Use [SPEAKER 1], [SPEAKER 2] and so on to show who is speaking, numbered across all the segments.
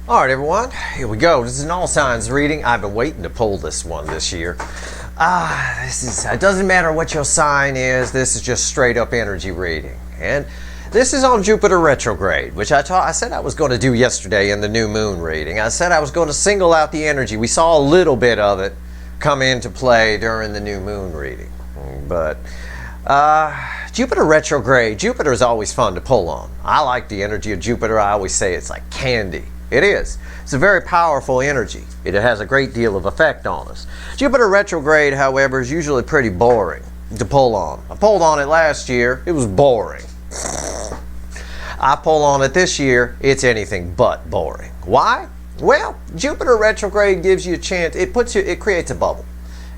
[SPEAKER 1] Alright everyone, here we go. This is an all signs reading. I've been waiting to pull this one this year. It doesn't matter what your sign is, this is just straight up energy reading. And this is on Jupiter retrograde, which I said I was going to do yesterday in the new moon reading. I said I was going to single out the energy. We saw a little bit of it come into play during the new moon reading. But Jupiter retrograde, Jupiter is always fun to pull on. I like the energy of Jupiter. I always say it's like candy. It is. It's a very powerful energy. It has a great deal of effect on us. Jupiter retrograde, however, is usually pretty boring to pull on. I pulled on it last year. It was boring. I pull on it this year. It's anything but boring. Why? Well, Jupiter retrograde gives you a chance. It creates a bubble.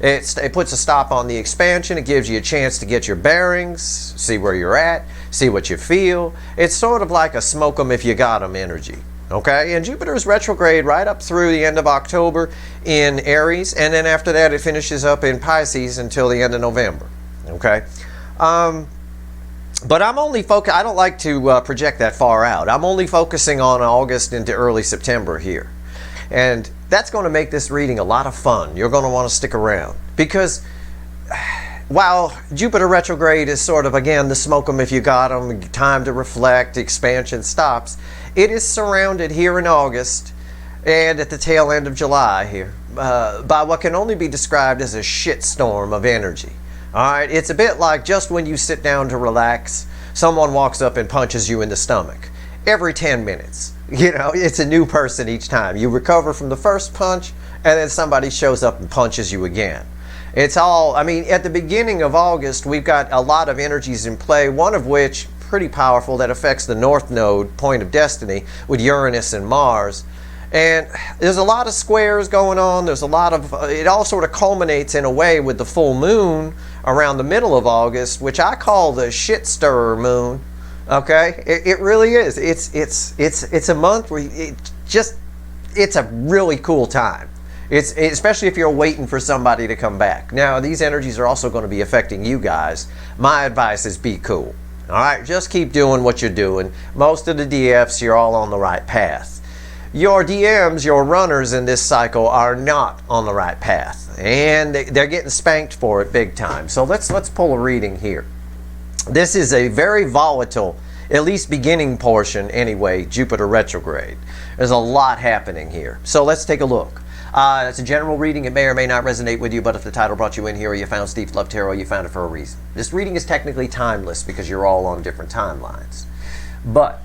[SPEAKER 1] It puts a stop on the expansion. It gives you a chance to get your bearings, see where you're at, see what you feel. It's sort of like a smoke 'em if you got 'em energy. Okay, and Jupiter is retrograde right up through the end of October in Aries, and then after that it finishes up in Pisces until the end of November. Okay, but I'm only I don't like to project that far out. I'm only focusing on August into early September here, and that's going to make this reading a lot of fun. You're going to want to stick around because while Jupiter retrograde is sort of, again, the smoke 'em if you got 'em, time to reflect, expansion stops, it is surrounded here in August and at the tail end of July here by what can only be described as a shitstorm of energy. All right, it's a bit like just when you sit down to relax, someone walks up and punches you in the stomach. Every 10 minutes. You know, it's a new person each time. You recover from the first punch and then somebody shows up and punches you again. It's all, I mean, at the beginning of August, we've got a lot of energies in play, one of which pretty powerful that affects the North Node, point of destiny, with Uranus and Mars. And there's a lot of squares going on. There's a lot of, it all sort of culminates in a way with the full moon around the middle of August, which I call the shit stirrer moon. Okay? It really is. It's a month where it's a really cool time. Especially if you're waiting for somebody to come back. Now, these energies are also going to be affecting you guys. My advice is be cool. All right, just keep doing what you're doing. Most of the DFs, you're all on the right path. Your DMs, your runners in this cycle are not on the right path. And they're getting spanked for it big time. So let's pull a reading here. This is a very volatile, at least beginning portion anyway, Jupiter retrograde. There's a lot happening here. So let's take a look. It's a general reading. It may or may not resonate with you, but if the title brought you in here or you found Steve Love Tarot, you found it for a reason. This reading is technically timeless because you're all on different timelines. But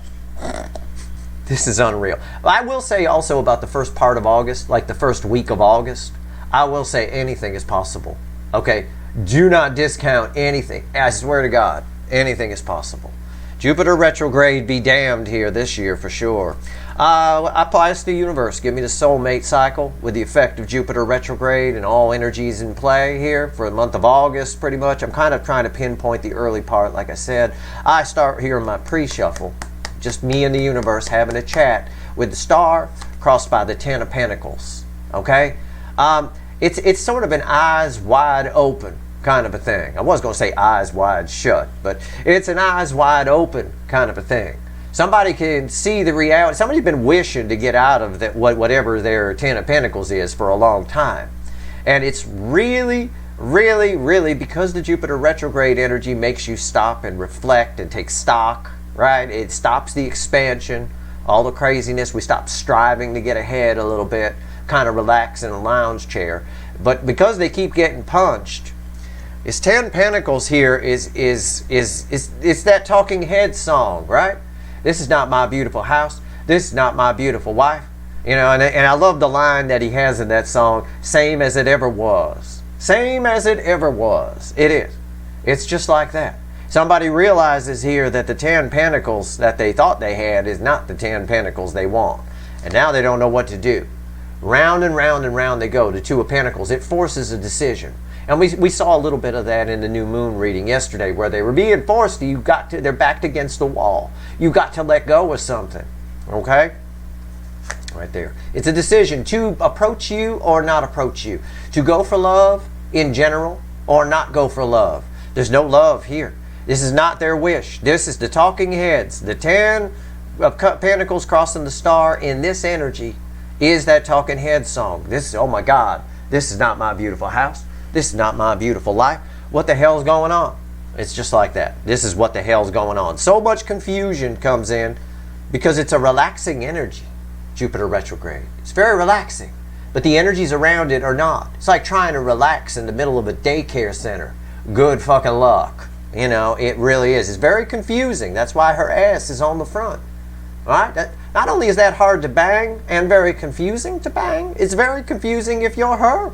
[SPEAKER 1] this is unreal. I will say also about the first part of August, like the first week of August, I will say anything is possible. Okay? Do not discount anything. I swear to God, anything is possible. Jupiter retrograde be damned here this year for sure. Applies to the universe. Give me the soulmate cycle with the effect of Jupiter retrograde and all energies in play here for the month of August pretty much. I'm kind of trying to pinpoint the early part, like I said. I start here in my pre-shuffle. Just me and the universe having a chat with the star crossed by the 10 of Pentacles. Okay? It's sort of an eyes wide open kind of a thing. I was going to say eyes wide shut, but it's an eyes wide open kind of a thing. Somebody can see the reality. Somebody's been wishing to get out of that, whatever their 10 of Pentacles is for a long time. And it's really, really, really because the Jupiter retrograde energy makes you stop and reflect and take stock, right? It stops the expansion, all the craziness. We stop striving to get ahead a little bit, kind of relax in a lounge chair. But because they keep getting punched, it's 10 Pentacles here is that talking head song, right? This is not my beautiful house. This is not my beautiful wife. You know, and I love the line that he has in that song, same as it ever was. Same as it ever was. It is. It's just like that. Somebody realizes here that the 10 Pentacles that they thought they had is not the 10 Pentacles they want. And now they don't know what to do. Round and round and round they go. The 2 of Pentacles. It forces a decision. And we saw a little bit of that in the new moon reading yesterday where they were being forced to, they're backed against the wall. You got to let go of something. Okay? Right there. It's a decision to approach you or not approach you. To go for love in general or not go for love. There's no love here. This is not their wish. This is the talking heads. The 10 of Pentacles crossing the star in this energy is that talking head song. This is, oh my God, this is not my beautiful house. This is not my beautiful life. What the hell's going on? It's just like that. This is what the hell's going on. So much confusion comes in because it's a relaxing energy, Jupiter retrograde. It's very relaxing, but the energies around it are not. It's like trying to relax in the middle of a daycare center. Good fucking luck. You know, it really is. It's very confusing. That's why her ass is on the front. All right? Not only is that hard to bang and very confusing to bang, it's very confusing if you're her.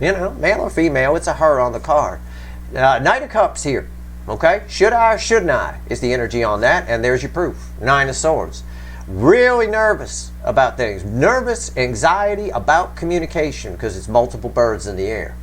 [SPEAKER 1] You know, male or female, it's a her on the card. Knight of Cups here. Okay? Should I or shouldn't I is the energy on that, and there's your proof. Nine of Swords. Really nervous about things. Nervous, anxiety about communication because it's multiple birds in the air.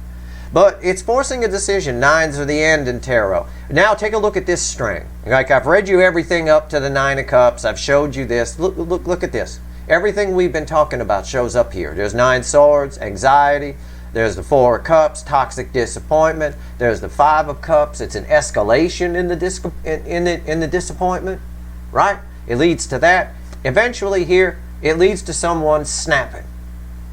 [SPEAKER 1] But it's forcing a decision. Nines are the end in tarot. Now take a look at this string. Like I've read you everything up to the Nine of Cups. I've showed you this. Look at this. Everything we've been talking about shows up here. There's Nine Swords, anxiety. There's the Four of Cups, toxic disappointment. There's the Five of Cups. It's an escalation in the disappointment, right? It leads to that. Eventually here, it leads to someone snapping.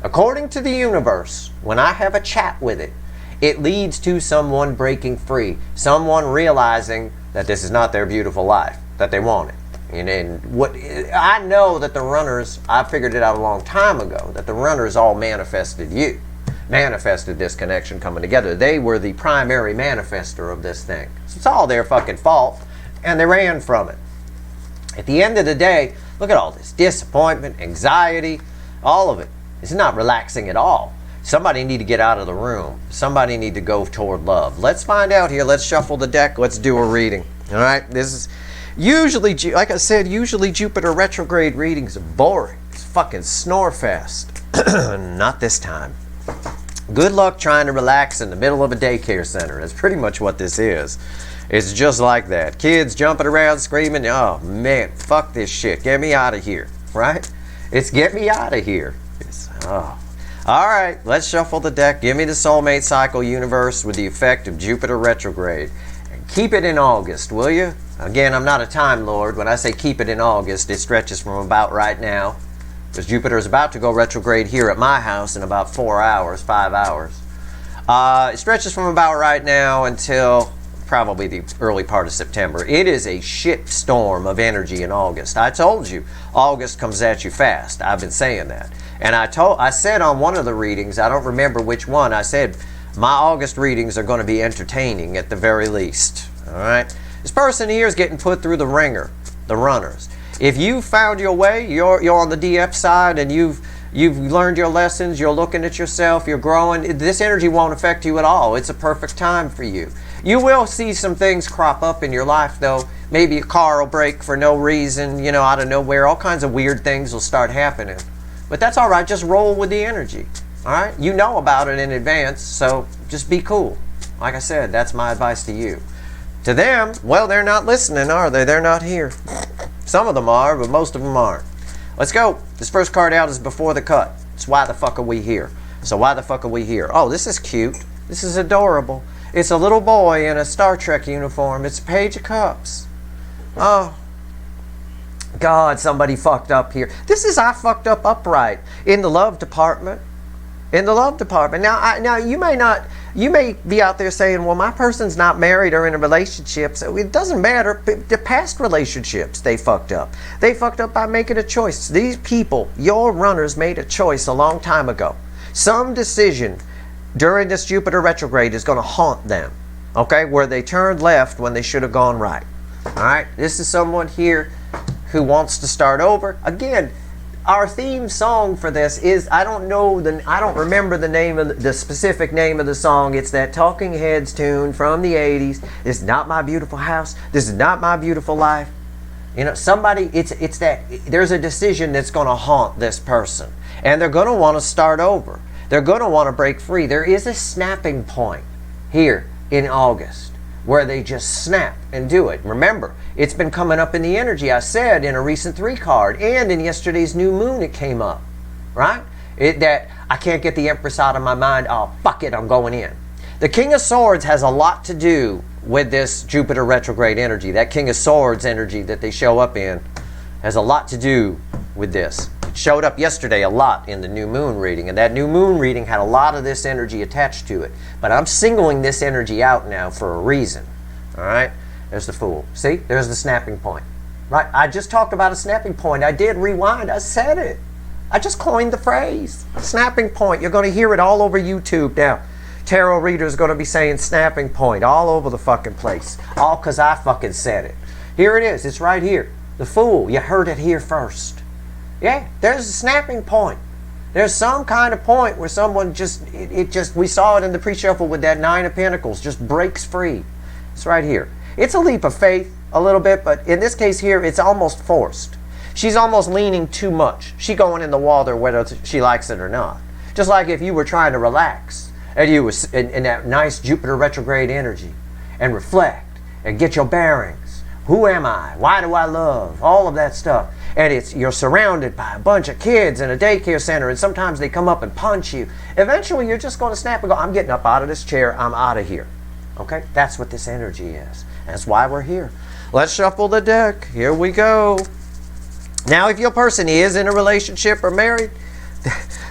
[SPEAKER 1] According to the universe, when I have a chat with it, it leads to someone breaking free, someone realizing that this is not their beautiful life, that they want it. And what I know that the runners, I figured it out a long time ago, that the runners all manifested you, manifested this connection coming together. They were the primary manifester of this thing. So it's all their fucking fault, and they ran from it. At the end of the day, look at all this disappointment, anxiety, all of it. It's not relaxing at all. Somebody need to get out of the room. Somebody need to go toward love. Let's find out here. Let's shuffle the deck. Let's do a reading. All right. This is usually, like I said, usually Jupiter retrograde readings are boring. It's fucking snore fest. Not this time. Good luck trying to relax in the middle of a daycare center. That's pretty much what this is. It's just like that. Kids jumping around screaming, oh man, fuck this shit. Get me out of here. Right? It's get me out of here. It's, oh. All right, let's shuffle the deck. Give me the soulmate cycle universe with the effect of Jupiter retrograde. And keep it in August, will you? Again, I'm not a time lord. When I say keep it in August, it stretches from about right now, because Jupiter is about to go retrograde here at my house in about 4 hours, 5 hours. It stretches from about right now until probably the early part of September. It is a shit storm of energy in August. I told you, August comes at you fast. I've been saying that. And I said on one of the readings, I don't remember which one, I said my August readings are going to be entertaining at the very least. All right? This person here is getting put through the ringer, the runners. If you found your way, you're on the DF side, and you've learned your lessons, you're looking at yourself, you're growing, this energy won't affect you at all. It's a perfect time for you. You will see some things crop up in your life, though. Maybe a car will break for no reason, you know, out of nowhere. All kinds of weird things will start happening. But that's all right. Just roll with the energy. All right? You know about it in advance, so just be cool. Like I said, that's my advice to you. To them, well, they're not listening, are they? They're not here. Some of them are, but most of them aren't. Let's go. This first card out is Before the Cut. It's Why the Fuck Are We Here? So why the fuck are we here? Oh, this is cute. This is adorable. It's a little boy in a Star Trek uniform. It's a Page of Cups. Oh. God, somebody fucked up here. This is I fucked up upright in the love department. In the love department. Now you may be out there saying, well, my person's not married or in a relationship, so it doesn't matter. The past relationships, they fucked up. They fucked up by making a choice. These people, your runners, made a choice a long time ago. Some decision during this Jupiter retrograde is going to haunt them. Okay? Where they turned left when they should have gone right. Alright? This is someone here who wants to start over. Again, our theme song for this is, I don't remember the name of the specific name of the song. It's that Talking Heads tune from the 80s. This is not my beautiful house. This is not my beautiful life. You know, somebody, it's that there's a decision that's going to haunt this person, and they're going to want to start over. They're going to want to break free. There is a snapping point here in August where they just snap and do it. Remember, it's been coming up in the energy. I said in a recent 3 card, and in yesterday's new moon it came up, right? That I can't get the Empress out of my mind. Oh, fuck it, I'm going in. The King of Swords has a lot to do with this Jupiter retrograde energy. That King of Swords energy that they show up in has a lot to do with this. It showed up yesterday a lot in the new moon reading, and that new moon reading had a lot of this energy attached to it. But I'm singling this energy out now for a reason. All right? There's the Fool. See? There's the snapping point. Right? I just talked about a snapping point. I did rewind. I said it. I just coined the phrase. Snapping point. You're going to hear it all over YouTube now. Tarot readers are going to be saying snapping point all over the fucking place. All because I fucking said it. Here it is. It's right here. The Fool. You heard it here first. Yeah, there's a snapping point. There's some kind of point where someone we saw it in the pre-shuffle with that Nine of Pentacles, just breaks free. It's right here. It's a leap of faith a little bit, but in this case here, it's almost forced. She's almost leaning too much. She's going in the water whether she likes it or not. Just like if you were trying to relax and you was in that nice Jupiter retrograde energy and reflect and get your bearings. Who am I? Why do I love? All of that stuff. And you're surrounded by a bunch of kids in a daycare center, and sometimes they come up and punch you. Eventually, you're just going to snap and go, I'm getting up out of this chair. I'm out of here. Okay? That's what this energy is. That's why we're here. Let's shuffle the deck. Here we go. Now, if your person is in a relationship or married,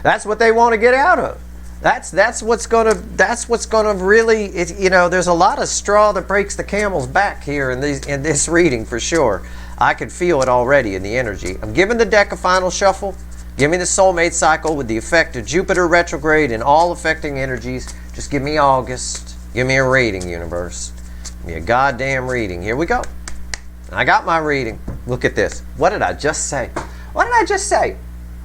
[SPEAKER 1] that's what they want to get out of. That's what's gonna really, there's a lot of straw that breaks the camel's back here in this reading for sure. I can feel it already in the energy. I'm giving the deck a final shuffle. Give me the soulmate cycle with the effect of Jupiter retrograde and all affecting energies. Just give me August. Give me a reading, universe. Give me a goddamn reading. Here we go. I got my reading. Look at this. What did I just say? What did I just say?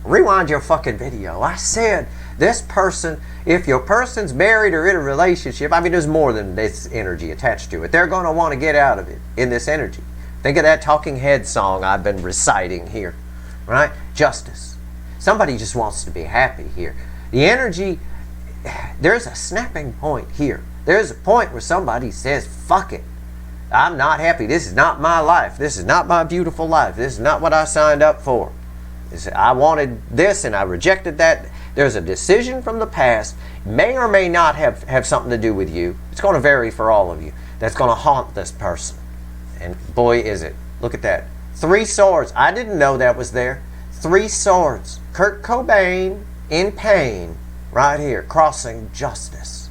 [SPEAKER 1] Rewind your fucking video. I said this person, if your person's married or in a relationship, I mean, there's more than this energy attached to it. They're going to want to get out of it in this energy. Think of that Talking Head song I've been reciting here, right? Justice. Somebody just wants to be happy here. The energy, there's a snapping point here. There's a point where somebody says, fuck it. I'm not happy. This is not my life. This is not my beautiful life. This is not what I signed up for. I wanted this and I rejected that. There's a decision from the past, may or may not have something to do with you. It's going to vary for all of you. That's going to haunt this person. And boy, is it. Look at that. 3 swords. I didn't know that was there. 3 swords. Kurt Cobain in pain. Right here. Crossing justice.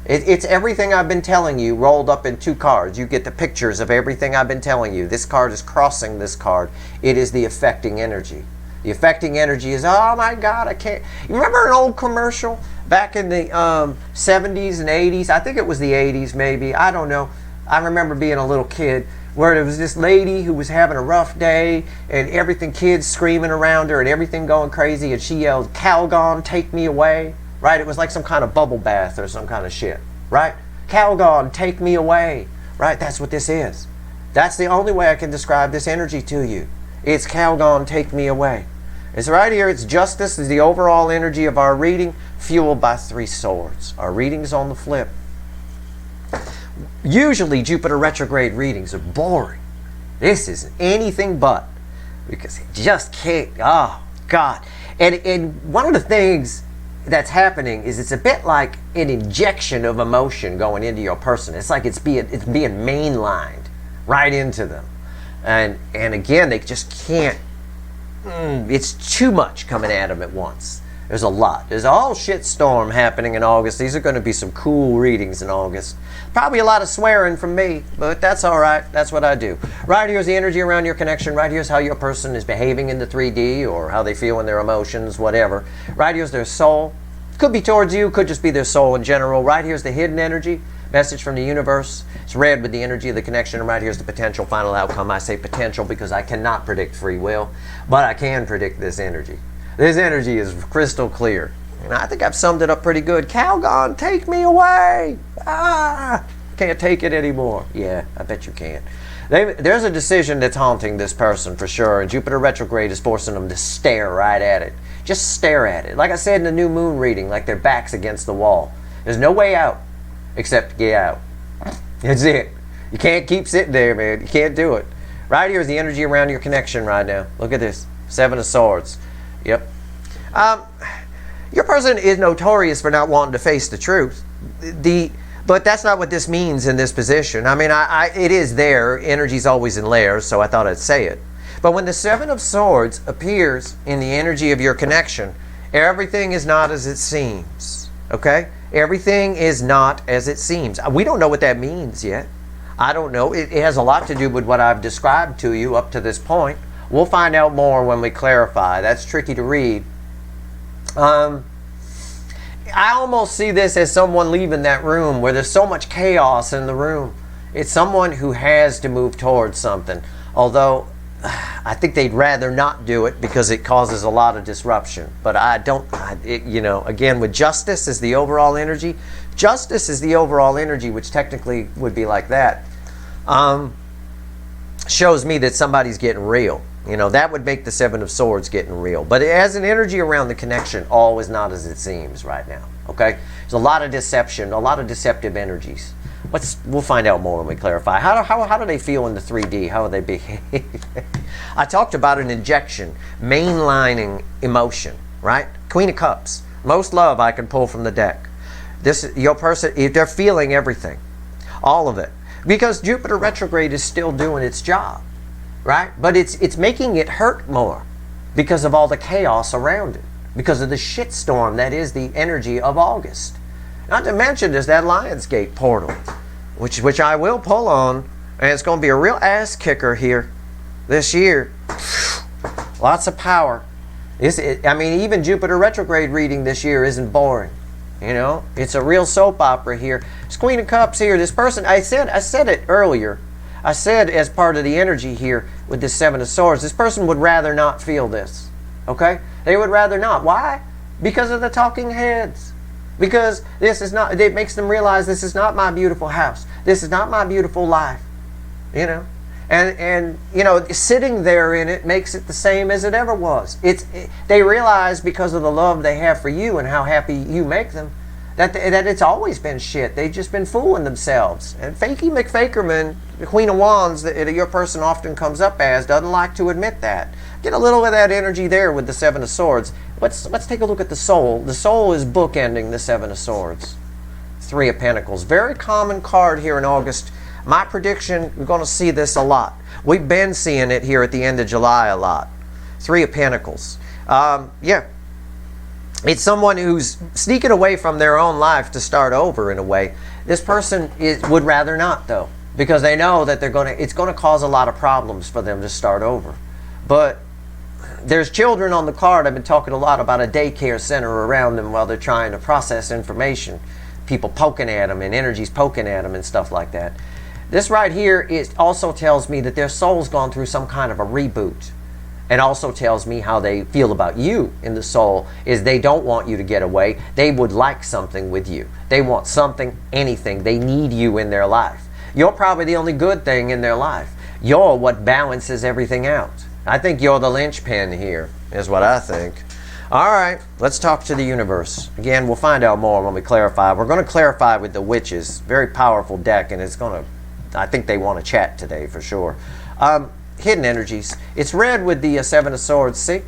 [SPEAKER 1] It's everything I've been telling you rolled up in 2 cards. You get the pictures of everything I've been telling you. This card is crossing this card. It is the affecting energy. The affecting energy is, oh my God, I can't. You remember an old commercial back in the 70s and 80s? I think it was the 80s maybe. I don't know. I remember being a little kid where there was this lady who was having a rough day and everything, kids screaming around her and everything going crazy, and she yelled, Calgon, take me away. Right? It was like some kind of bubble bath or some kind of shit. Right? Calgon, take me away. Right? That's what this is. That's the only way I can describe this energy to you. It's Calgon, take me away. It's right here. It's justice is the overall energy of our reading, fueled by 3 swords. Our reading's on the flip. Usually Jupiter retrograde readings are boring. This is anything but. Because it just can't, oh God. And one of the things that's happening is it's a bit like an injection of emotion going into your person. It's like it's being mainlined right into them. And again, they just can't, it's too much coming at them at once. There's a lot. There's a whole shit storm happening in August. These are going to be some cool readings in August. Probably a lot of swearing from me, but that's all right. That's what I do. Right here's the energy around your connection. Right here's how your person is behaving in the 3D or how they feel in their emotions, whatever. Right here's their soul. Could be towards you, could just be their soul in general. Right here's the hidden energy. Message from the universe. It's red with the energy of the connection. And right here's the potential final outcome. I say potential because I cannot predict free will, but I can predict this energy. This energy is crystal clear. And I think I've summed it up pretty good. Calgon, take me away. Can't take it anymore. Yeah, I bet you can. There's a decision that's haunting this person for sure. And Jupiter retrograde is forcing them to stare right at it. Just stare at it. Like I said in the new moon reading, like their backs against the wall. There's no way out except to get out. That's it. You can't keep sitting there, man. You can't do it. Right here is the energy around your connection right now. Look at this. 7 of Swords. Yep. Your person is notorious for not wanting to face the truth. But that's not what this means in this position. I mean, it is there. Energy's always in layers, so I thought I'd say it. But when the Seven of Swords appears in the energy of your connection, everything is not as it seems. Okay? Everything is not as it seems. We don't know what that means yet. I don't know. It has a lot to do with what I've described to you up to this point. We'll find out more when we clarify. That's tricky to read. I almost see this as someone leaving that room where there's so much chaos in the room. It's someone who has to move towards something. Although, I think they'd rather not do it because it causes a lot of disruption. But I don't, again, with justice is the overall energy. Justice is the overall energy, which technically would be like that. Shows me that somebody's getting real. That would make the Seven of Swords getting real. But it has an energy around the connection, all is not as it seems right now. Okay? There's a lot of deception, a lot of deceptive energies. We'll find out more when we clarify. How do they feel in the 3D? How do they behave? I talked about an injection, mainlining emotion, right? Queen of Cups. Most love I can pull from the deck. Your person, they're feeling everything. All of it. Because Jupiter retrograde is still doing its job, right? But it's making it hurt more because of all the chaos around it. Because of the shitstorm that is the energy of August. Not to mention there's that Lionsgate portal, which I will pull on, and it's going to be a real ass kicker here this year. Lots of power. Even Jupiter retrograde reading this year isn't boring. It's a real soap opera here. It's Queen of Cups here. This person, I said it earlier. I said as part of the energy here with this Seven of Swords, this person would rather not feel this. Okay? They would rather not. Why? Because of the talking heads. Because this is not, it makes them realize this is not my beautiful house. This is not my beautiful life. And sitting there in it makes it the same as it ever was. They realize because of the love they have for you and how happy you make them, that it's always been shit. They've just been fooling themselves. And Fakey McFakerman, the Queen of Wands that your person often comes up as, doesn't like to admit that. Get a little of that energy there with the Seven of Swords. Let's take a look at the Soul. The Soul is bookending the Seven of Swords. Three of Pentacles. Very common card here in August. My prediction, we're going to see this a lot. We've been seeing it here at the end of July a lot. Three of Pentacles. It's someone who's sneaking away from their own life to start over in a way. This person would rather not, though, because they know that it's going to cause a lot of problems for them to start over. But there's children on the card. I've been talking a lot about a daycare center around them while they're trying to process information. People poking at them and energies poking at them and stuff like that. This right here also tells me that their soul's gone through some kind of a reboot. And also tells me how they feel about you in the soul is they don't want you to get away. They would like something with you. They want something, anything. They need you in their life. You're probably the only good thing in their life. You're what balances everything out. I think you're the linchpin here, is what I think. All right, let's talk to the universe. Again, we'll find out more when we clarify. We're going to clarify with the witches. Very powerful deck, and I think they want to chat today for sure. Hidden energies. It's red with the Seven of Swords. See?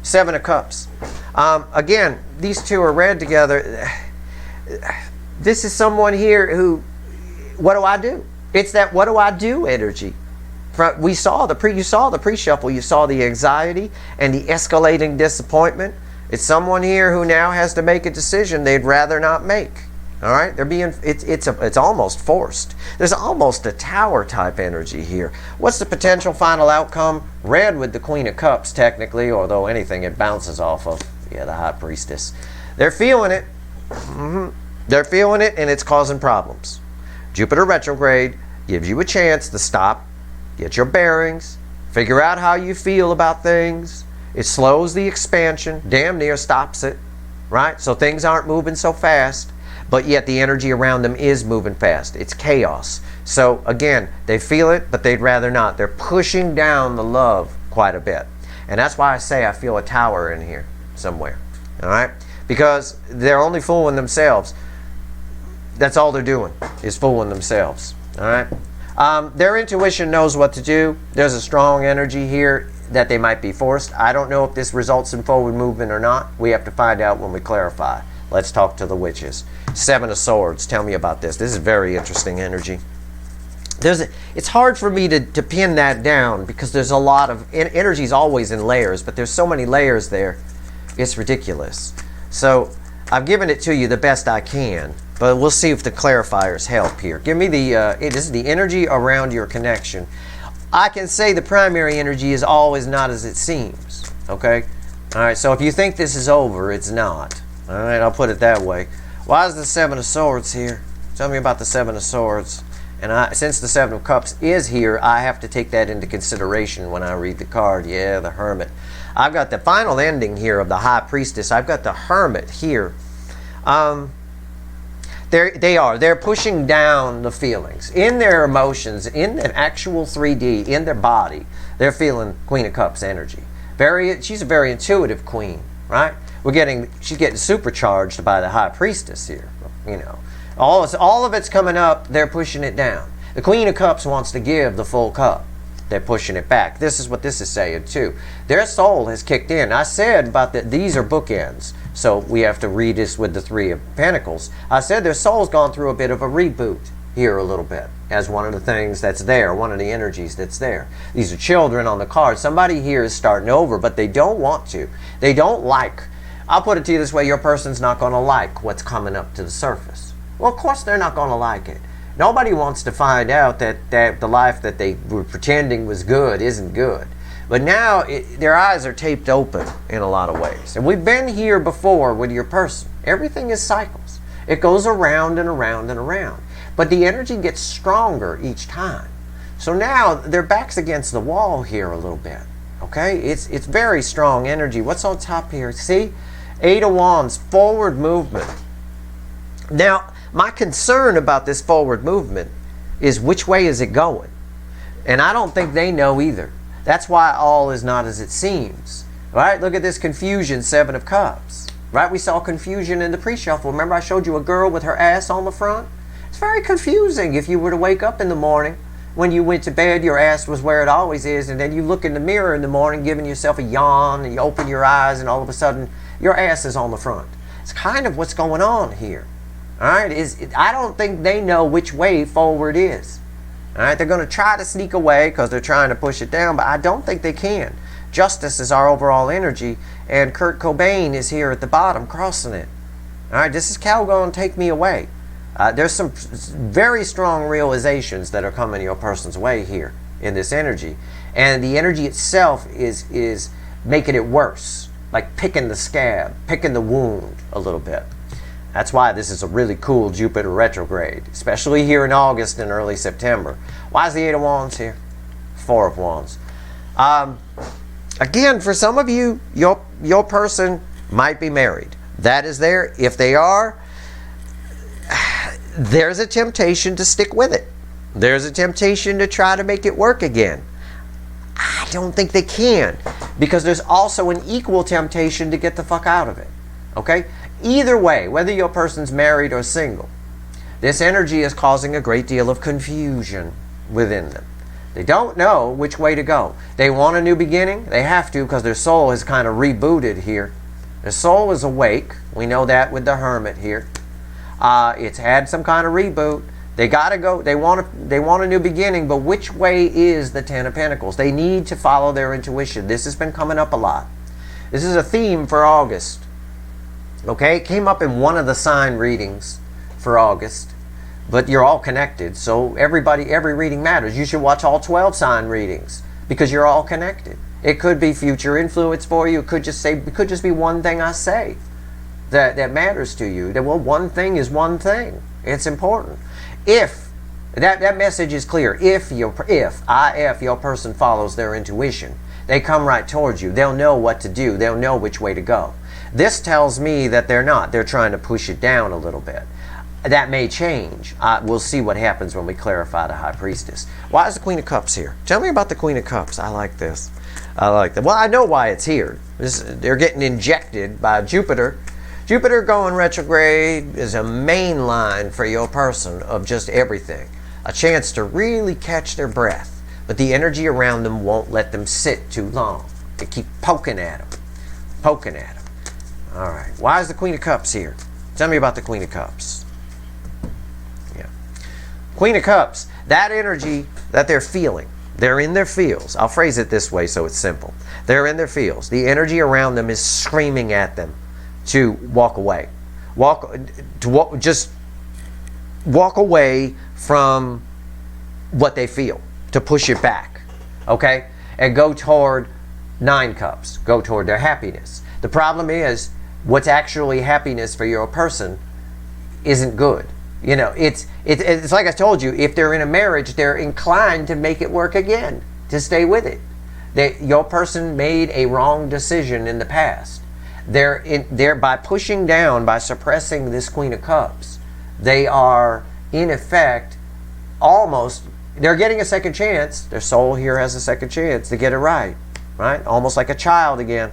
[SPEAKER 1] Seven of Cups. Again, these two are red together. This is someone here who, what do I do? It's that what do I do energy. You saw the pre-shuffle. You saw the anxiety and the escalating disappointment. It's someone here who now has to make a decision they'd rather not make. All right, it's almost forced. There's almost a tower type energy here. What's the potential final outcome? Red with the Queen of Cups, technically, although anything it bounces off of. Yeah, the High Priestess. They're feeling it. They're feeling it, and it's causing problems. Jupiter retrograde gives you a chance to stop, get your bearings, figure out how you feel about things. It slows the expansion, damn near stops it, right? So things aren't moving so fast. But yet the energy around them is moving fast. It's chaos. So again, they feel it, but they'd rather not. They're pushing down the love quite a bit. And that's why I say I feel a tower in here somewhere. All right? Because they're only fooling themselves. That's all they're doing, is fooling themselves. All right? Their intuition knows what to do. There's a strong energy here that they might be forced. I don't know if this results in forward movement or not. We have to find out when we clarify. Let's talk to the witches. Seven of Swords. Tell me about this. This is very interesting energy. it's hard for me to pin that down because there's a lot of energy is always in layers, but there's so many layers there, it's ridiculous. So I've given it to you the best I can, but we'll see if the clarifiers help here. Give me this is the energy around your connection. I can say the primary energy is always not as it seems. Okay? All right, so if you think this is over, it's not. All right, I'll put it that way. Why is the Seven of Swords here? Tell me about the Seven of Swords. And since the Seven of Cups is here, I have to take that into consideration when I read the card. Yeah, the Hermit. I've got the final ending here of the High Priestess. I've got the Hermit here. They're pushing down the feelings. In their emotions, in the actual 3D, in their body, they're feeling Queen of Cups energy. She's a very intuitive queen, right? She's getting supercharged by the High Priestess here, you know. All of it's coming up, they're pushing it down. The Queen of Cups wants to give the full cup. They're pushing it back. This is what this is saying too. Their soul has kicked in. I said about that these are bookends. So we have to read this with the Three of Pentacles. I said their soul's gone through a bit of a reboot here a little bit as one of the things that's there, one of the energies that's there. These are children on the card. Somebody here is starting over, but they don't want to. They don't like. I'll put it to you this way, your person's not going to like what's coming up to the surface. Well, of course they're not going to like it. Nobody wants to find out that the life that they were pretending was good isn't good. But now their eyes are taped open in a lot of ways. And we've been here before with your person. Everything is cycles. It goes around and around and around. But the energy gets stronger each time. So now their back's against the wall here a little bit. Okay? It's very strong energy. What's on top here? See? Eight of Wands, forward movement. Now, my concern about this forward movement is which way is it going? And I don't think they know either. That's why all is not as it seems. Right? Look at this confusion, Seven of Cups. Right? We saw confusion in the pre-shuffle. Remember I showed you a girl with her ass on the front? It's very confusing if you were to wake up in the morning. When you went to bed, your ass was where it always is, and then you look in the mirror in the morning giving yourself a yawn, and you open your eyes, and all of a sudden, your ass is on the front. It's kind of what's going on here. All right? I don't think they know which way forward is. All right? They're going to try to sneak away because they're trying to push it down, but I don't think they can. Justice is our overall energy, and Kurt Cobain is here at the bottom crossing it. All right? This is Calgon, take me away. There's some very strong realizations that are coming your person's way here in this energy. And the energy itself is making it worse. Like picking the scab, picking the wound a little bit. That's why this is a really cool Jupiter retrograde, especially here in August and early September. Why is the Eight of Wands here? Four of Wands. Again, for some of you, your person might be married. That is there. If they are, there's a temptation to stick with it. There's a temptation to try to make it work again. I don't think they can, because there's also an equal temptation to get the fuck out of it. Okay? Either way, whether your person's married or single, this energy is causing a great deal of confusion within them. They don't know which way to go. They want a new beginning. They have to, because their soul is kind of rebooted here. Their soul is awake. We know that with the Hermit here. It's had some kind of reboot. They gotta go. They want a new beginning, but which way is the Ten of Pentacles? They need to follow their intuition. This has been coming up a lot. This is a theme for August. Okay, it came up in one of the sign readings for August, but you're all connected, so every reading matters. You should watch all 12 sign readings because you're all connected. It could be future influence for you. It could just be one thing I say that matters to you. That, well, one thing is one thing. It's important. If that message is clear, if your person follows their intuition, they come right towards you. They'll know what to do. They'll know which way to go. This tells me that they're not. They're trying to push it down a little bit. That may change. We'll see what happens when we clarify the High Priestess. Why is the Queen of Cups here? Tell me about the Queen of Cups. I like this. I like that. Well, I know why it's here. They're getting injected by Jupiter. Jupiter going retrograde is a main line for your person of just everything. A chance to really catch their breath. But the energy around them won't let them sit too long. They keep poking at them. Poking at them. All right. Why is the Queen of Cups here? Tell me about the Queen of Cups. Yeah. Queen of Cups. that energy that they're feeling, they're in their fields. I'll phrase it this way so it's simple. They're in their fields. The energy around them is screaming at them to walk away. Just walk away from what they feel, to push it back, okay? And go toward 9 cups, go toward their happiness. The problem is, what's actually happiness for your person isn't good. You know, it's like I told you, if they're in a marriage, they're inclined to make it work again, to stay with it. Your person made a wrong decision in the past. They're by pushing down, by suppressing this Queen of Cups, they are, in effect, they're getting a second chance. Their soul here has a second chance to get it right? Almost like a child again.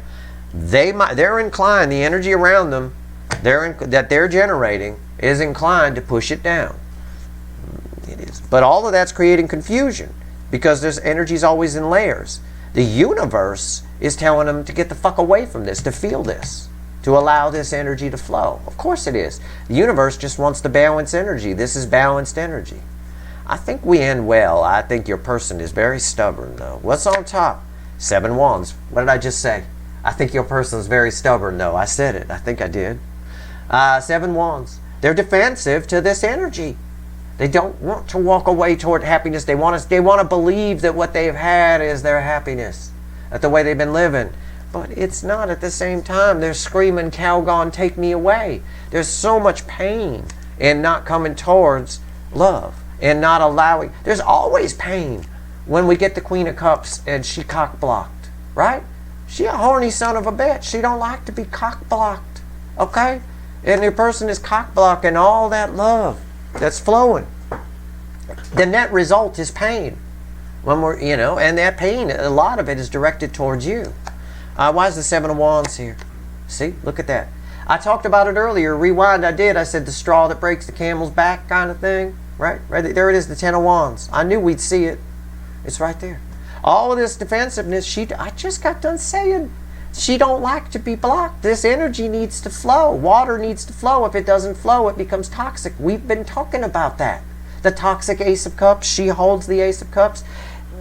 [SPEAKER 1] They're inclined, the energy around them that they're generating is inclined to push it down. It is. But all of that's creating confusion because there's energy's always in layers. The universe is telling them to get the fuck away from this, to feel this, to allow this energy to flow. Of course it is. The universe just wants to balance energy. This is balanced energy. I think we end well. I think your person is very stubborn, though. What's on top? 7 wands. What did I just say? I think your person is very stubborn, though. I said it. I think I did. 7 wands. They're defensive to this energy. They don't want to walk away toward happiness. They want to believe that what they've had is their happiness, that the way they've been living. But it's not at the same time. They're screaming, Calgon, take me away. There's so much pain in not coming towards love and not allowing. There's always pain when we get the Queen of Cups and she cock-blocked, right? She a horny son of a bitch. She don't like to be cock-blocked, okay? And your person is cock-blocking all that love that's flowing. The net result is pain. When we're, and that pain, a lot of it is directed towards you. Why is the 7 of Wands here? See, look at that. I talked about it earlier. Rewind, I did. I said the straw that breaks the camel's back kind of thing. Right there it is, the 10 of Wands. I knew we'd see it. It's right there. All of this defensiveness, I just got done saying, she don't like to be blocked. This energy needs to flow. Water needs to flow. If it doesn't flow, it becomes toxic. We've been talking about that. The toxic Ace of Cups, she holds the Ace of Cups.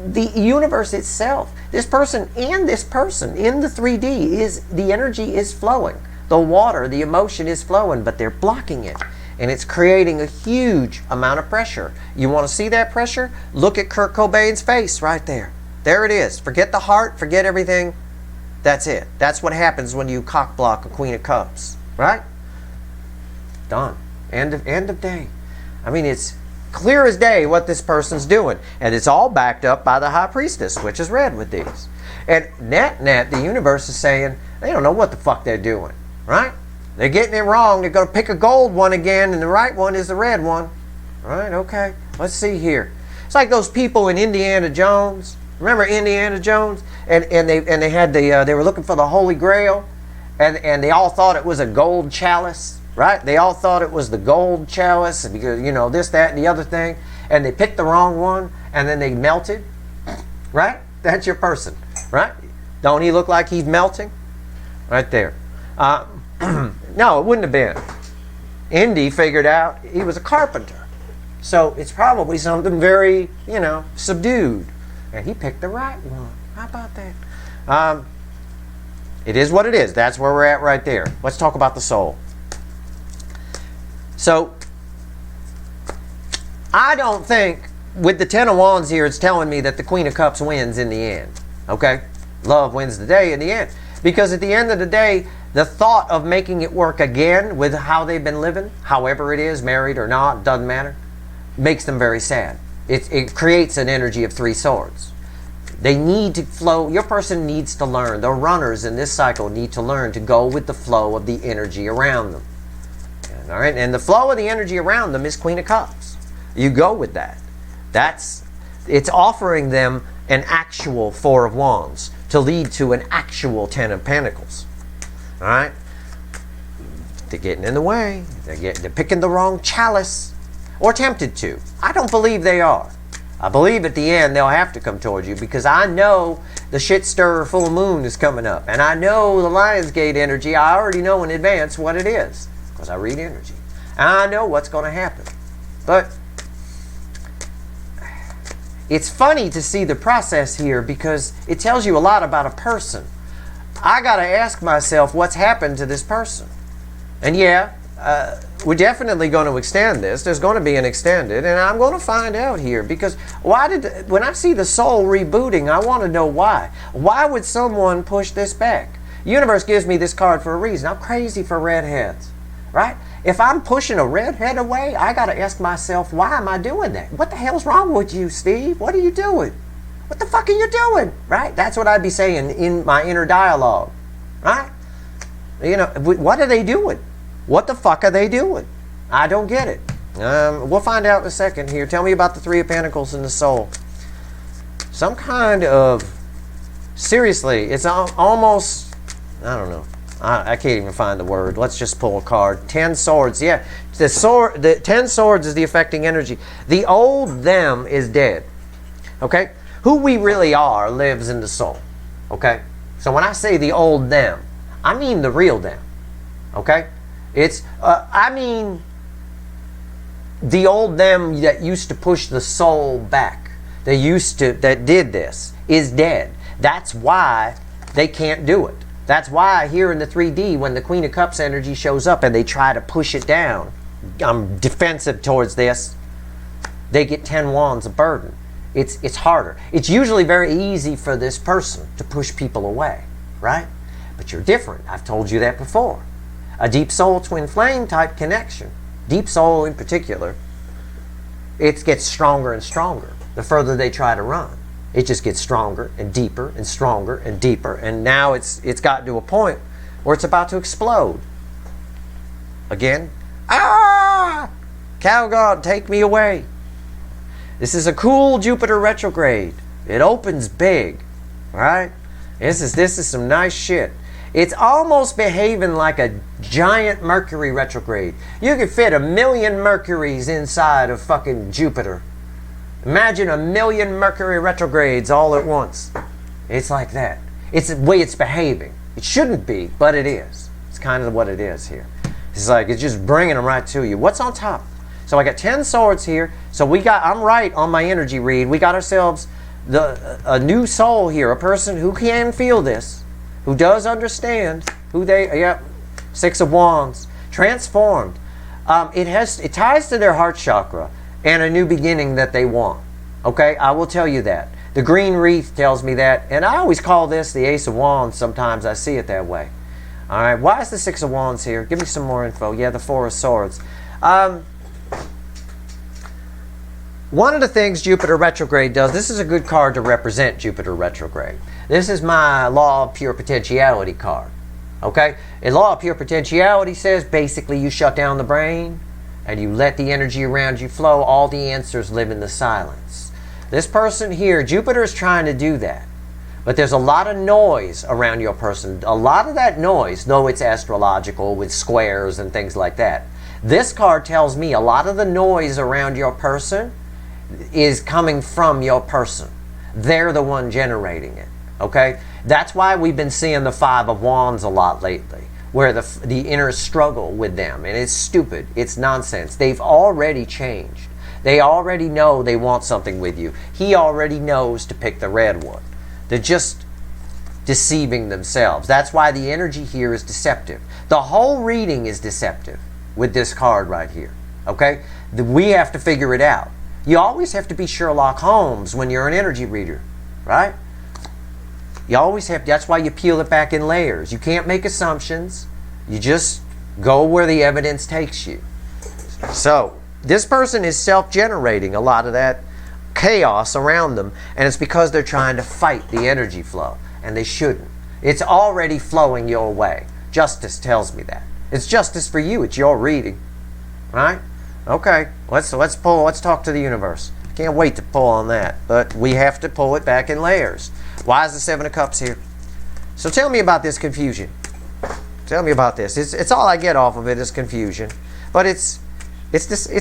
[SPEAKER 1] The universe itself, this person and this person in the 3D, the energy is flowing. The water, the emotion is flowing, but they're blocking it. And it's creating a huge amount of pressure. You want to see that pressure? Look at Kurt Cobain's face right there. There it is. Forget the heart, forget everything. That's it. That's what happens when you cock block a Queen of Cups, right? Done. End of day. I mean, it's clear as day what this person's doing. And it's all backed up by the High Priestess, which is red with these. And net, the universe is saying, they don't know what the fuck they're doing, right? They're getting it wrong. They're going to pick a gold one again, and the right one is the red one. All right, okay. Let's see here. It's like those people in Indiana Jones. Remember Indiana Jones? And they had they were looking for the Holy Grail, and they all thought it was a gold chalice, right? They all thought it was the gold chalice because this, that, and the other thing, and they picked the wrong one, and then they melted, right? That's your person, right? Don't he look like he's melting? Right there. No, it wouldn't have been. Indy figured out he was a carpenter. So it's probably something very, subdued. And he picked the right one. How about that? It is what it is. That's where we're at right there. Let's talk about the soul. So, I don't think, with the 10 of Wands here, it's telling me that the Queen of Cups wins in the end. Okay? Love wins the day in the end. Because at the end of the day, the thought of making it work again with how they've been living, however it is, married or not, doesn't matter, makes them very sad. It creates an energy of 3 swords. They need to flow. Your person needs to learn. The runners in this cycle need to learn to go with the flow of the energy around them. All right? And the flow of the energy around them is Queen of Cups. You go with that. It's offering them an actual 4 of Wands to lead to an actual 10 of Pentacles. All right? They're getting in the way. They're picking the wrong chalice. Or tempted to. I don't believe they are. I believe at the end they'll have to come towards you because I know the shit stirrer full moon is coming up. And I know the Lionsgate energy. I already know in advance what it is because I read energy. And I know what's going to happen. But it's funny to see the process here because it tells you a lot about a person. I got to ask myself what's happened to this person. And yeah, we're definitely going to extend this. There's going to be an extended, and I'm going to find out here because when I see the soul rebooting, I want to know why. Why would someone push this back? Universe gives me this card for a reason. I'm crazy for redheads, right? If I'm pushing a redhead away, I got to ask myself, why am I doing that? What the hell's wrong with you, Steve? What are you doing? What the fuck are you doing? Right? That's what I'd be saying in my inner dialogue, right? You know, what are they doing? What the fuck are they doing? I don't get it. We'll find out in a second here. Tell me about the Three of Pentacles and the soul. Some kind of, seriously, it's almost, I don't know. I can't even find the word. Let's just pull a card. 10 swords. Yeah, the 10 swords is the affecting energy. The old them is dead. Okay? Who we really are lives in the soul. Okay? So when I say the old them, I mean the real them. Okay? It's, I mean the old them that used to push the soul back. That did this is dead. That's why they can't do it. That's why here in the 3D, when the Queen of Cups energy shows up and they try to push it down, I'm defensive towards this, they get 10 wands of burden. It's harder. It's usually very easy for this person to push people away, right? But you're different. I've told you that before. A deep soul twin flame type connection, deep soul in particular, it gets stronger and stronger the further they try to run. It just gets stronger and deeper and stronger and deeper, and now it's gotten to a point where it's about to explode. Again, Calgon, take me away. This is a cool Jupiter retrograde. It opens big, right? This is some nice shit. It's almost behaving like a giant Mercury retrograde. You could fit 1,000,000 Mercuries inside of fucking Jupiter. Imagine 1,000,000 Mercury retrogrades all at once. It's like that. It's the way it's behaving. It shouldn't be, but it is. It's kind of what it is here. It's like it's just bringing them right to you. What's on top? So I got 10 swords here. So I'm right on my energy read. We got ourselves a new soul here, a person who can feel this, who does understand who they. Six of Wands, transformed. It ties to their heart chakra and a new beginning that they want. Okay, I will tell you that. The green wreath tells me that, and I always call this the Ace of Wands. Sometimes I see it that way. All right, why is the Six of Wands here? Give me some more info. Yeah, the Four of Swords. One of the things Jupiter retrograde does, this is a good card to represent Jupiter retrograde. This is my Law of Pure Potentiality card. Okay, and Law of Pure Potentiality says basically you shut down the brain and you let the energy around you flow. All the answers live in the silence. This person here, Jupiter is trying to do that. But there's a lot of noise around your person. A lot of that noise, though it's astrological with squares and things like that. This card tells me a lot of the noise around your person is coming from your person. They're the one generating it. Okay? That's why we've been seeing the Five of Wands a lot lately, where the inner struggle with them, and it's stupid, it's nonsense. They've already changed. They already know they want something with you. He already knows to pick the red one. They're just deceiving themselves. That's why the energy here is deceptive. The whole reading is deceptive with this card right here. Okay? We have to figure it out. You always have to be Sherlock Holmes when you're an energy reader, right? You always have to. That's why you peel it back in layers. You can't make assumptions. You just go where the evidence takes you. So, this person is self-generating a lot of that chaos around them, and it's because they're trying to fight the energy flow, and they shouldn't. It's already flowing your way. Justice tells me that. It's justice for you. It's your reading, right? Okay, let's talk to the universe. Can't wait to pull on that, but we have to pull it back in layers. Why is the Seven of Cups here? So tell me about this confusion. Tell me about this. It's all I get off of it is confusion, but it's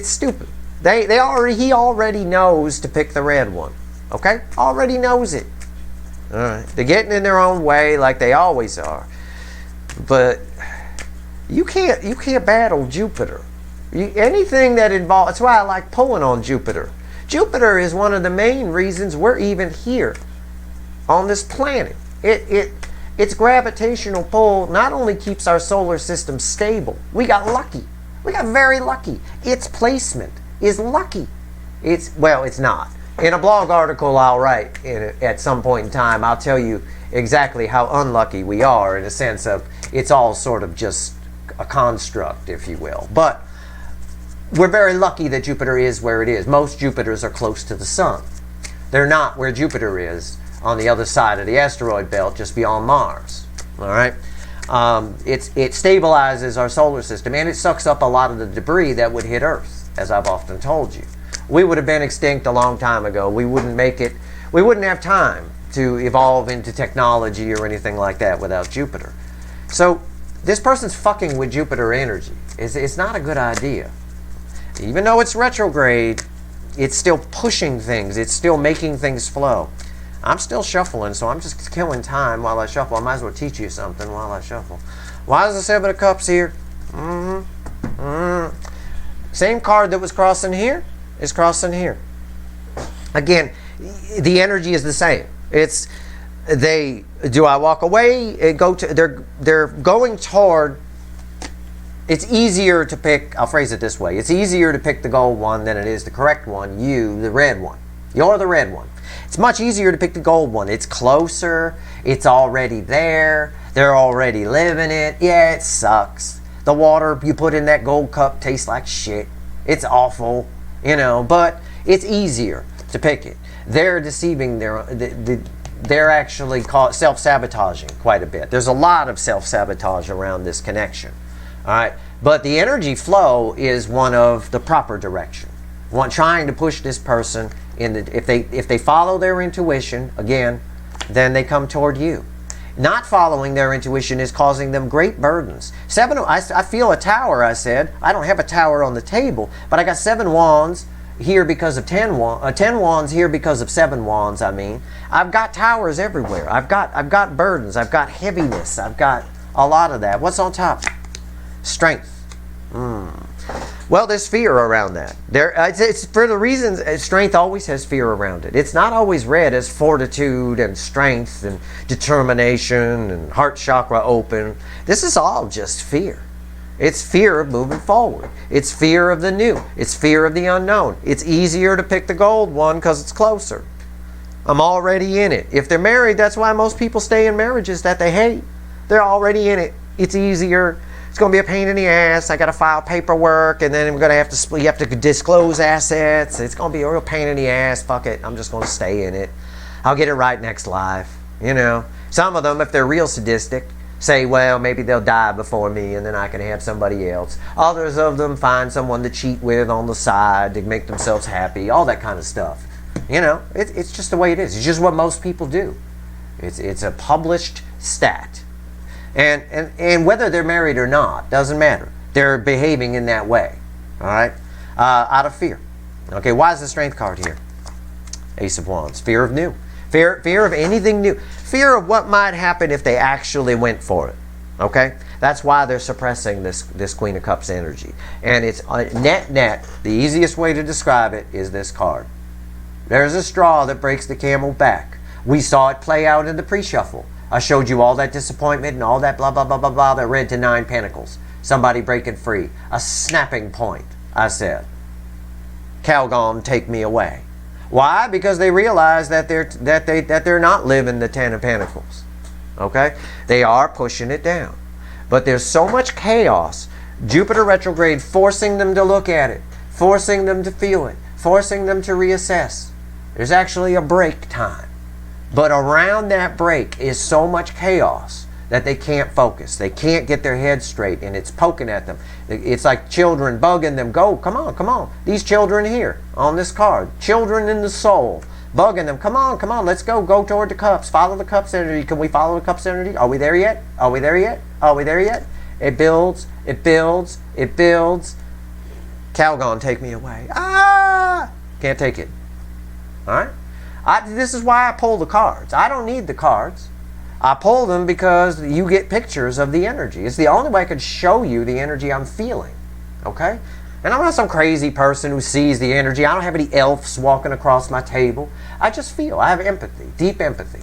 [SPEAKER 1] stupid. He already knows to pick the red one. Okay, already knows it. All right, they're getting in their own way like they always are, but you can't battle Jupiter. Anything that involves. That's why I like pulling on Jupiter. Jupiter is one of the main reasons we're even here on this planet. Its gravitational pull not only keeps our solar system stable, we got lucky. We got very lucky. Its placement is lucky. It's not. In a blog article I'll write at some point in time, I'll tell you exactly how unlucky we are, in a sense of it's all sort of just a construct, if you will. But we're very lucky that Jupiter is where it is. Most Jupiters are close to the sun. They're not where Jupiter is on the other side of the asteroid belt, just beyond Mars. All right? It stabilizes our solar system, and it sucks up a lot of the debris that would hit Earth, as I've often told you. We would have been extinct a long time ago. We wouldn't make it. We wouldn't have time to evolve into technology or anything like that without Jupiter. So this person's fucking with Jupiter energy. It's not a good idea. Even though it's retrograde, it's still pushing things. It's still making things flow. I'm still shuffling, so I'm just killing time while I shuffle. I might as well teach you something while I shuffle. Why is the Seven of Cups here? Same card that was crossing here is crossing here. Again, the energy is the same. Do I walk away? They're going toward. It's easier to pick. I'll phrase it this way: it's easier to pick the gold one than it is the correct one. You, the red one. You're the red one. It's much easier to pick the gold one. It's closer. It's already there. They're already living it. Yeah, it sucks. The water you put in that gold cup tastes like shit. It's awful, but it's easier to pick it. They're deceiving. They're actually self-sabotaging quite a bit. There's a lot of self-sabotage around this connection. All right, but the energy flow is one of the proper direction. Trying to push this person if they follow their intuition, again, then they come toward you. Not following their intuition is causing them great burdens. I feel a tower, I said. I don't have a tower on the table, but I got 7 wands here because of 10 wands here because of 7 wands, I mean. I've got towers everywhere. I've got burdens. I've got heaviness. I've got a lot of that. What's on top? Strength. Well, there's fear around that. It's for the reasons strength always has fear around it. It's not always read as fortitude and strength and determination and heart chakra open. This is all just fear. It's fear of moving forward. It's fear of the new. It's fear of the unknown. It's easier to pick the gold one because it's closer. I'm already in it. If they're married, that's why most people stay in marriages that they hate. They're already in it. It's easier. It's going to be a pain in the ass. I got to file paperwork, and then we're going to have to. You have to disclose assets. It's going to be a real pain in the ass. Fuck it. I'm just going to stay in it. I'll get it right next life. Some of them, if they're real sadistic, say, well, maybe they'll die before me, and then I can have somebody else. Others of them find someone to cheat with on the side to make themselves happy. All that kind of stuff. It's just the way it is. It's just what most people do. It's a published stat. And whether they're married or not, doesn't matter. They're behaving in that way, all right? Out of fear. Okay, why is the Strength card here? Ace of Wands. Fear of new. Fear of anything new. Fear of what might happen if they actually went for it, okay? That's why they're suppressing this Queen of Cups energy. And it's net, the easiest way to describe it is this card. There's a straw that breaks the camel's back. We saw it play out in the pre-shuffle. I showed you all that disappointment and all that blah, blah, blah, blah, blah that led to 9 Pentacles. Somebody breaking free. A snapping point, I said. Calgon, take me away. Why? Because they realize that they're not living the 10 of Pentacles. Okay? They are pushing it down. But there's so much chaos. Jupiter retrograde forcing them to look at it. Forcing them to feel it. Forcing them to reassess. There's actually a break time. But around that break is so much chaos that they can't focus. They can't get their head straight, and it's poking at them. It's like children bugging them. Go, come on. These children here on this card. Children in the soul. Bugging them. Come on, let's go. Go toward the cups. Follow the cups energy. Can we follow the cups energy? Are we there yet? It builds. Calgon, take me away. Can't take it. All right? This is why I pull the cards. I don't need the cards. I pull them because you get pictures of the energy. It's the only way I can show you the energy I'm feeling. Okay? And I'm not some crazy person who sees the energy. I don't have any elves walking across my table. I just feel. I have empathy, deep empathy.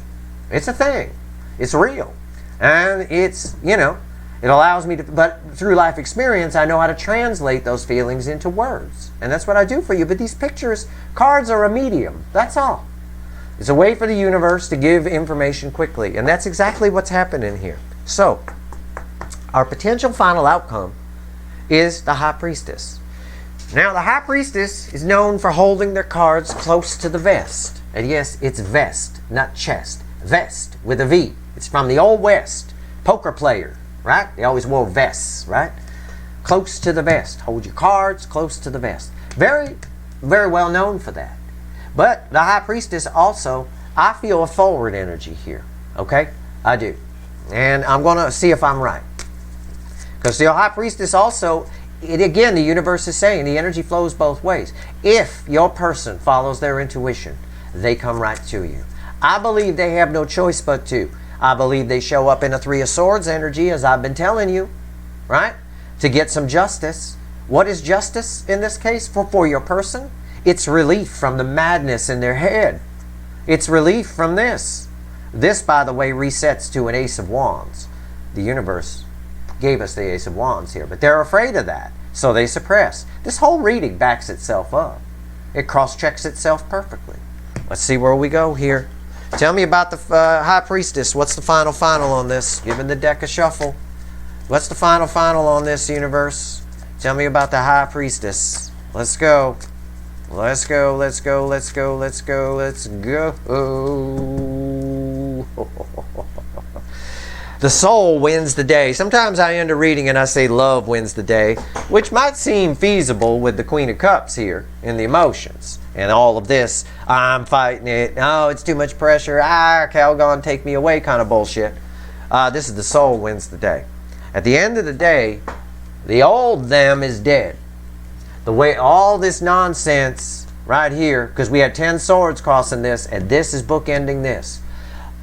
[SPEAKER 1] It's a thing. It's real. And it's, you know, it allows me to, but through life experience, I know how to translate those feelings into words. And that's what I do for you. But these pictures, cards are a medium. That's all. It's a way for the universe to give information quickly. And that's exactly what's happening here. So, our potential final outcome is the High Priestess. Now, the High Priestess is known for holding their cards close to the vest. And yes, it's vest, not chest. Vest with a V. It's from the Old West. Poker player, right? They always wore vests, right? Close to the vest. Hold your cards close to the vest. Very, very well known for that. But the High Priestess also, I feel a forward energy here. Okay? I do. And I'm going to see if I'm right. Because the High Priestess also, again, the universe is saying the energy flows both ways. If your person follows their intuition, they come right to you. I believe they have no choice but to. I believe they show up in a Three of Swords energy, as I've been telling you, right? To get some justice. What is justice in this case for your person? It's relief from the madness in their head. It's relief from this. This, by the way, resets to an Ace of Wands. The universe gave us the Ace of Wands here, but they're afraid of that, so they suppress. This whole reading backs itself up. It cross-checks itself perfectly. Let's see where we go here. Tell me about the High Priestess. What's the final on this? Giving the deck a shuffle. What's the final on this, universe? Tell me about the High Priestess. Let's go. Let's go, let's go, let's go, let's go, let's go. The soul wins the day. Sometimes I end a reading and I say love wins the day, which might seem feasible with the Queen of Cups here in the emotions. And all of this, I'm fighting it. Oh, it's too much pressure. Calgon, take me away kind of bullshit. This is the soul wins the day. At the end of the day, the old them is dead. The way all this nonsense right here, because we had 10 swords crossing this, and this is bookending this.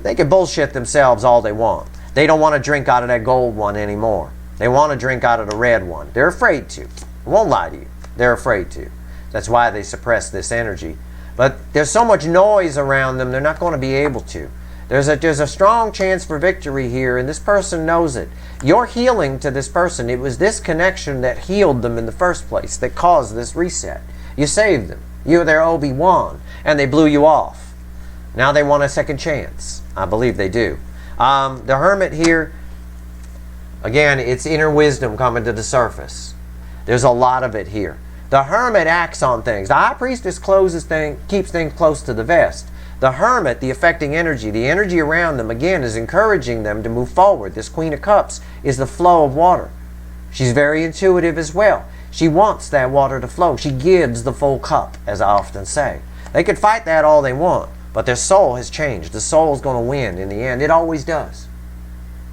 [SPEAKER 1] They can bullshit themselves all they want. They don't want to drink out of that gold one anymore. They want to drink out of the red one. They're afraid to. I won't lie to you. They're afraid to. That's why they suppress this energy. But there's so much noise around them, they're not going to be able to. There's a strong chance for victory here, and this person knows it. You're healing to this person. It was this connection that healed them in the first place, that caused this reset. You saved them. You were their Obi-Wan, and they blew you off. Now they want a second chance. I believe they do. The Hermit here, again, it's inner wisdom coming to the surface. There's a lot of it here. The Hermit acts on things. The High Priestess keeps things close to the vest. The Hermit, the affecting energy, the energy around them, again, is encouraging them to move forward. This Queen of Cups is the flow of water. She's very intuitive as well. She wants that water to flow. She gives the full cup, as I often say. They could fight that all they want, but their soul has changed. The soul is going to win in the end. It always does.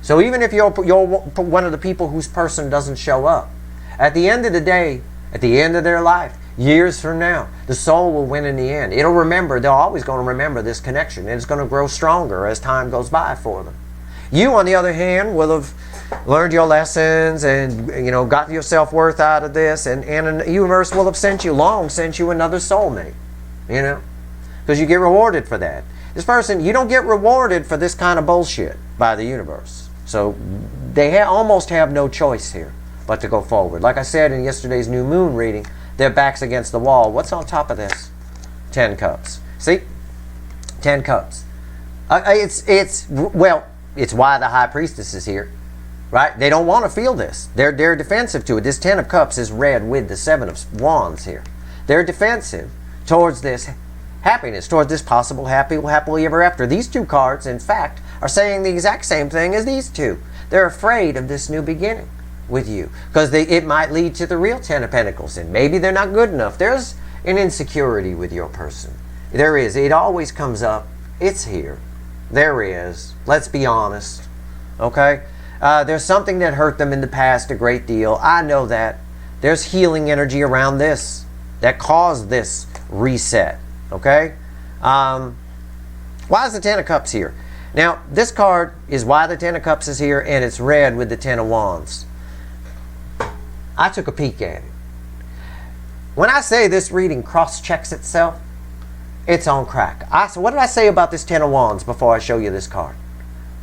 [SPEAKER 1] So even if you're one of the people whose person doesn't show up, at the end of the day, at the end of their life, years from now, the soul will win in the end. It'll remember, they're always going to remember this connection, and it's going to grow stronger as time goes by for them. You, on the other hand, will have learned your lessons and, got your self-worth out of this, and the universe will have sent you another soulmate, because you get rewarded for that. This person, you don't get rewarded for this kind of bullshit by the universe. So they almost have no choice here but to go forward. Like I said in yesterday's new moon reading, their back's against the wall. What's on top of this? 10 cups. See? 10 cups. It's why the High Priestess is here. Right? They don't want to feel this. They're defensive to it. This 10 of Cups is red with the 7 of Wands here. They're defensive towards this happiness, towards this possible happily ever after. These two cards, in fact, are saying the exact same thing as these two. They're afraid of this new beginning with you, because it might lead to the real 10 of Pentacles, and maybe they're not good enough. There's an insecurity with your person. There is. It always comes up. It's here. There is. Let's be honest. Okay? There's something that hurt them in the past a great deal. I know that. There's healing energy around this that caused this reset. Okay? Why is the 10 of Cups here? Now, this card is why the 10 of Cups is here, and it's red with the 10 of Wands. I took a peek at it. When I say this reading cross-checks itself, it's on crack. So what did I say about this Ten of Wands before I show you this card?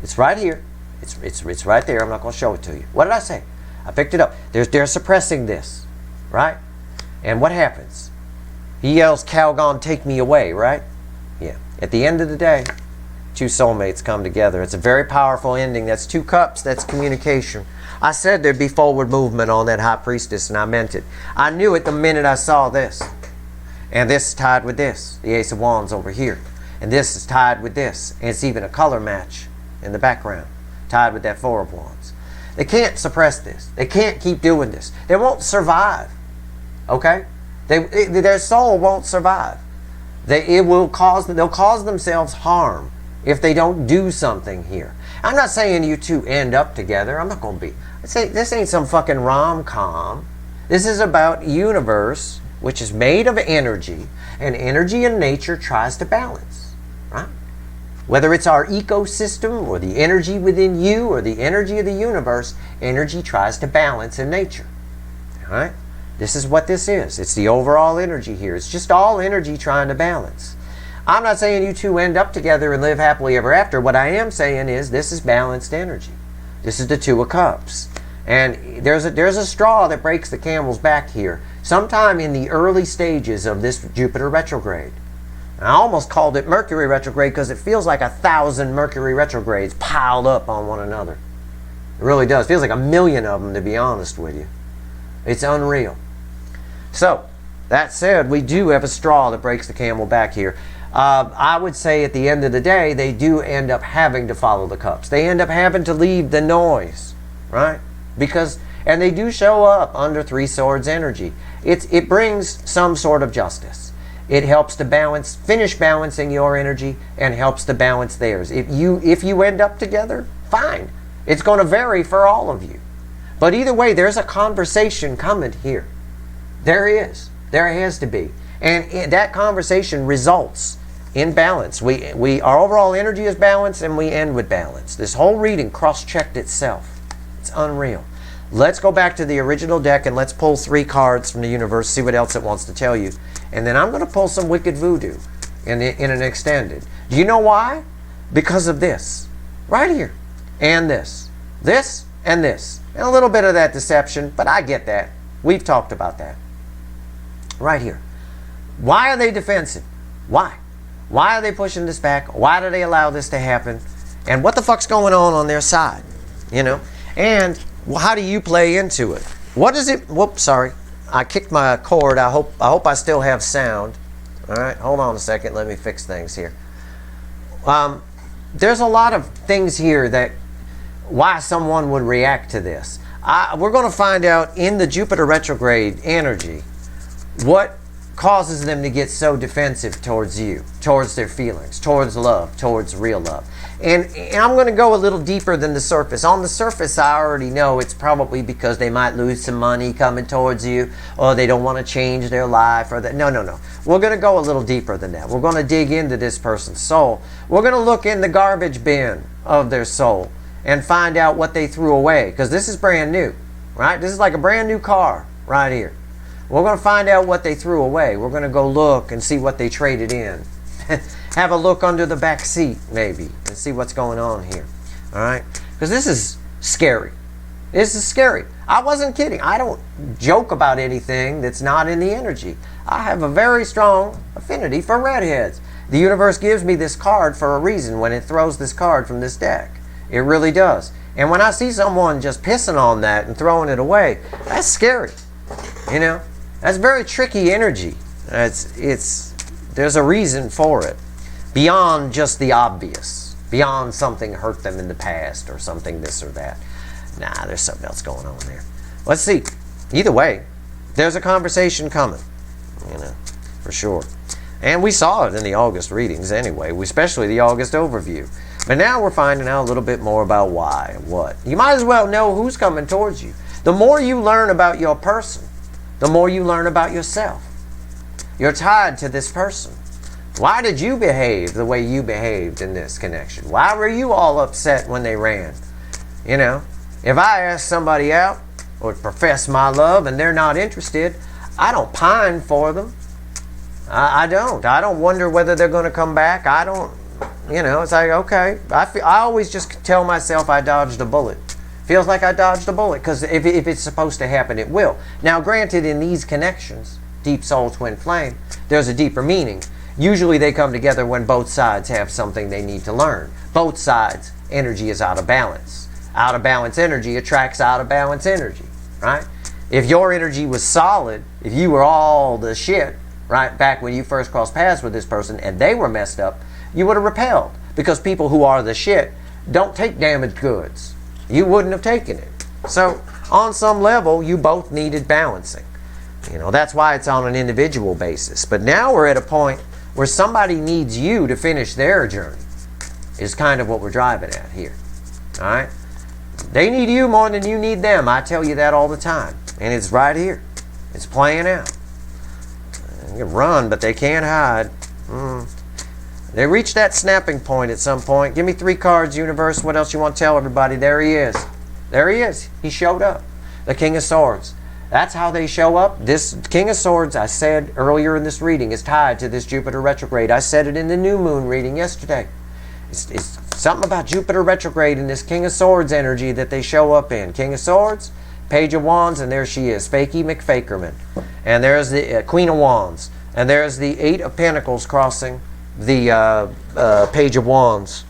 [SPEAKER 1] It's right here. It's right there. I'm not going to show it to you. What did I say? I picked it up. They're suppressing this, right? And what happens? He yells, Calgon, take me away, right? Yeah. At the end of the day, two soulmates come together. It's a very powerful ending. That's two cups. That's communication. I said there'd be forward movement on that High Priestess, and I meant it. I knew it the minute I saw this. And this is tied with this. The Ace of Wands over here. And this is tied with this. And it's even a color match in the background. Tied with that Four of Wands. They can't suppress this. They can't keep doing this. They won't survive. Okay? Their soul won't survive. They'll cause themselves harm if they don't do something here. I'm not saying you two end up together. I'm not going to be. This ain't some fucking rom-com. This is about universe, which is made of energy, and energy in nature tries to balance. Right? Whether it's our ecosystem or the energy within you or the energy of the universe, energy tries to balance in nature. All right? This is what this is. It's the overall energy here. It's just all energy trying to balance. I'm not saying you two end up together and live happily ever after. What I am saying is this is balanced energy. This is the Two of Cups. And there's a straw that breaks the camel's back here. Sometime in the early stages of this Jupiter retrograde. I almost called it Mercury retrograde because it feels like 1,000 Mercury retrogrades piled up on one another. It really does. It feels like 1,000,000 of them, to be honest with you. It's unreal. So, that said, we do have a straw that breaks the camel back here. I would say at the end of the day, they do end up having to follow the cups. They end up having to leave the noise, right? And they do show up under Three Swords energy. It brings some sort of justice. It helps to finish balancing your energy and helps to balance theirs. If you end up together, fine. It's going to vary for all of you. But either way, there's a conversation coming here. There is. There has to be. And that conversation results in balance. Our overall energy is balanced and we end with balance. This whole reading cross-checked itself. It's unreal. Let's go back to the original deck and let's pull 3 cards from the universe, see what else it wants to tell you. And then I'm going to pull some Wicked Voodoo in an extended. Do you know why? Because of this. Right here. And this. This and this. And a little bit of that deception, but I get that. We've talked about that. Right here. Why are they defensive? Why? Why are they pushing this back? Why do they allow this to happen? And what the fuck's going on their side? You know? And how do you play into it? What is it? Whoops, sorry. I kicked my cord. I hope I still have sound. All right, hold on a second. Let me fix things here. There's a lot of things here that why someone would react to this. We're going to find out in the Jupiter retrograde energy what causes them to get so defensive towards you, towards their feelings, towards love, towards real love. And I'm going to go a little deeper than the surface. On the surface, I already know it's probably because they might lose some money coming towards you, or they don't want to change their life, or that. No. We're going to go a little deeper than that. We're going to dig into this person's soul. We're going to look in the garbage bin of their soul and find out what they threw away, because this is brand new, right? This is like a brand new car right here. We're going to find out what they threw away. We're going to go look and see what they traded in. Have a look under the back seat, maybe, and see what's going on here. All right? Because this is scary. This is scary. I wasn't kidding. I don't joke about anything that's not in the energy. I have a very strong affinity for redheads. The universe gives me this card for a reason when it throws this card from this deck. It really does. And when I see someone just pissing on that and throwing it away, that's scary. You know? That's very tricky energy. There's a reason for it. Beyond just the obvious. Beyond something hurt them in the past or something this or that. Nah, there's something else going on there. Let's see. Either way, there's a conversation coming. You know, for sure. And we saw it in the August readings anyway, especially the August overview. But now we're finding out a little bit more about why and what. You might as well know who's coming towards you. The more you learn about your person, the more you learn about yourself. You're tied to this person. Why did you behave the way you behaved in this connection? Why were you all upset when they ran? You know, if I ask somebody out or profess my love and they're not interested, I don't pine for them. I don't. I don't wonder whether they're going to come back. I don't, you know, it's like, okay. I always just tell myself I dodged a bullet. Feels like I dodged a bullet, because if it's supposed to happen, it will. Now, granted, in these connections, deep soul, twin flame, there's a deeper meaning. Usually they come together when both sides have something they need to learn. Both sides, energy is out of balance. Out of balance energy attracts out of balance energy, right? If your energy was solid, if you were all the shit, right, back when you first crossed paths with this person and they were messed up, you would have repelled. Because people who are the shit don't take damaged goods. You wouldn't have taken it. So, on some level, you both needed balancing. You know, that's why it's on an individual basis. But now we're at a point where somebody needs you to finish their journey, is kind of what we're driving at here. All right? They need you more than you need them. I tell you that all the time. And it's right here. It's playing out. They can run, but they can't hide. They reach that snapping point at some point. Give me 3 cards, universe. What else you want to tell everybody? There he is. There he is. He showed up. The King of Swords. That's how they show up. This King of Swords, I said earlier in this reading, is tied to this Jupiter retrograde. I said it in the new moon reading yesterday. It's something about Jupiter retrograde and this King of Swords energy that they show up in. King of Swords, Page of Wands, and there she is, Fakey McFakerman. And there's the Queen of Wands. And there's the 8 of Pentacles crossing the Page of Wands.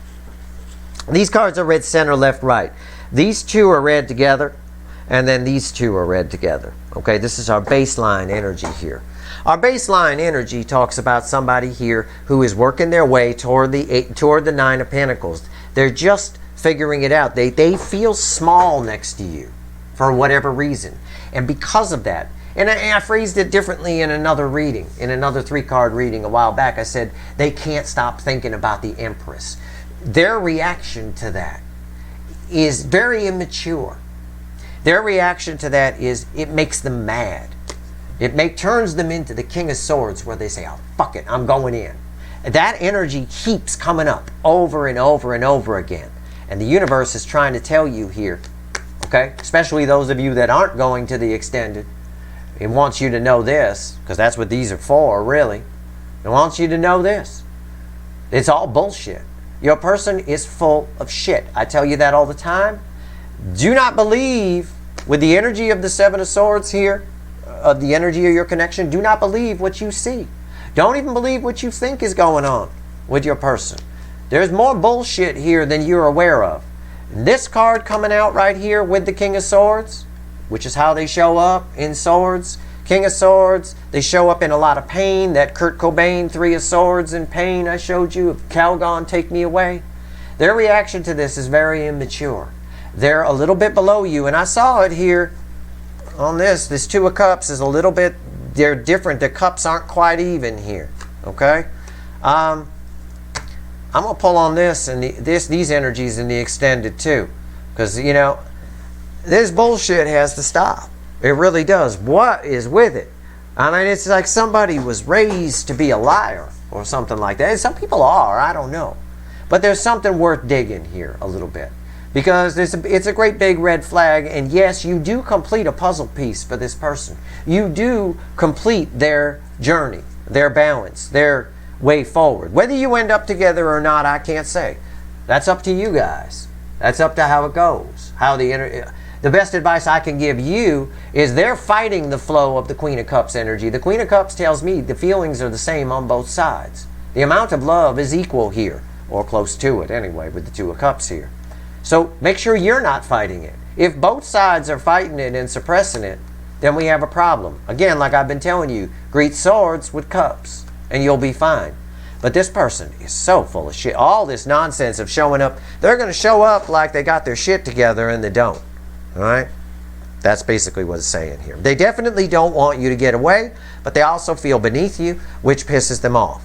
[SPEAKER 1] These cards are read center, left, right. These 2 are read together, and then these 2 are read together. Okay, this is our baseline energy here. Our baseline energy talks about somebody here who is working their way toward the 9 of Pentacles. They're just figuring it out. They feel small next to you for whatever reason. And because of that, and I phrased it differently in another reading, in another 3-card reading a while back. I said, they can't stop thinking about the Empress. Their reaction to that is very immature. Their reaction to that is, it makes them mad. It turns them into the King of Swords, where they say, oh, fuck it, I'm going in. That energy keeps coming up over and over and over again. And the universe is trying to tell you here, okay, especially those of you that aren't going to the extended, it wants you to know this, because that's what these are for, really. It wants you to know this. It's all bullshit. Your person is full of shit. I tell you that all the time. Do not believe, with the energy of the 7 of Swords here, of the energy of your connection, do not believe what you see. Don't even believe what you think is going on with your person. There's more bullshit here than you're aware of. This card coming out right here with the King of Swords, which is how they show up in Swords. King of Swords, they show up in a lot of pain. That Kurt Cobain 3 of Swords in pain I showed you, Calgon, Take Me Away. Their reaction to this is very immature. They're a little bit below you, and I saw it here on this 2 of Cups is a little bit, they're different. The cups aren't quite even here, okay? I'm going to pull on this and these energies in the extended too, because, you know, this bullshit has to stop. It really does. What is with it? I mean, it's like somebody was raised to be a liar or something like that. Some people are, I don't know. But there's something worth digging here a little bit. Because it's a great big red flag, and yes, you do complete a puzzle piece for this person. You do complete their journey, their balance, their way forward. Whether you end up together or not, I can't say. That's up to you guys. That's up to how it goes. The best advice I can give you is they're fighting the flow of the Queen of Cups energy. The Queen of Cups tells me the feelings are the same on both sides. The amount of love is equal here, or close to it anyway, with the 2 of Cups here. So make sure you're not fighting it. If both sides are fighting it and suppressing it, then we have a problem. Again, like I've been telling you, greet Swords with Cups, and you'll be fine. But this person is so full of shit. All this nonsense of showing up, they're going to show up like they got their shit together, and they don't. All right? That's basically what it's saying here. They definitely don't want you to get away, but they also feel beneath you, which pisses them off.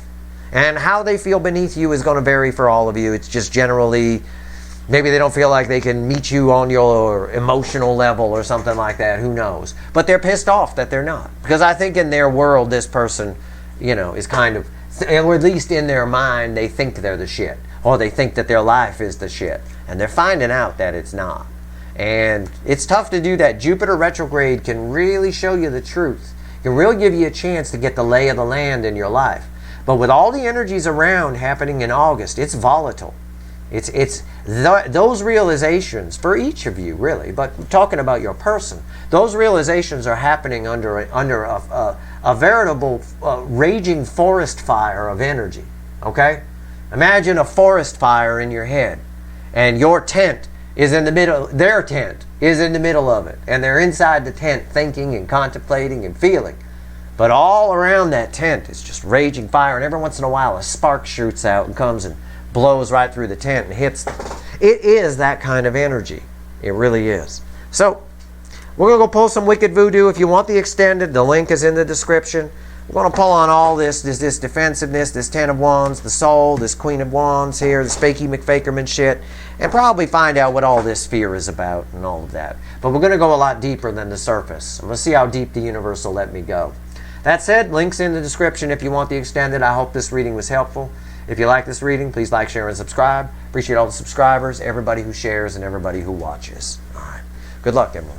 [SPEAKER 1] And how they feel beneath you is going to vary for all of you. It's just generally, maybe they don't feel like they can meet you on your emotional level or something like that. Who knows? But they're pissed off that they're not. Because I think in their world, this person, you know, is kind of, or at least in their mind, they think they're the shit. Or they think that their life is the shit. And they're finding out that it's not. And it's tough to do that. Jupiter retrograde can really show you the truth. can really give you a chance to get the lay of the land in your life. But with all the energies around happening in August, it's volatile. Those realizations for each of you, really, but talking about your person, those realizations are happening under a veritable raging forest fire of energy. Okay? Imagine a forest fire in your head, and your tent is in the middle, their tent is in the middle of it, and they're inside the tent thinking and contemplating and feeling. But all around that tent is just raging fire, and every once in a while a spark shoots out and comes and blows right through the tent and hits them. It is that kind of energy. It really is. So, we're going to go pull some Wicked Voodoo. If you want the extended, the link is in the description. We're going to pull on all this defensiveness, this Ten of Wands, the Soul, this Queen of Wands here, this fakey McFakerman shit, and probably find out what all this fear is about and all of that. But we're going to go a lot deeper than the surface. I'm going to see how deep the universe will let me go. That said, links in the description if you want the extended. I hope this reading was helpful. If you like this reading, please like, share, and subscribe. Appreciate all the subscribers, everybody who shares, and everybody who watches. All right. Good luck, everyone.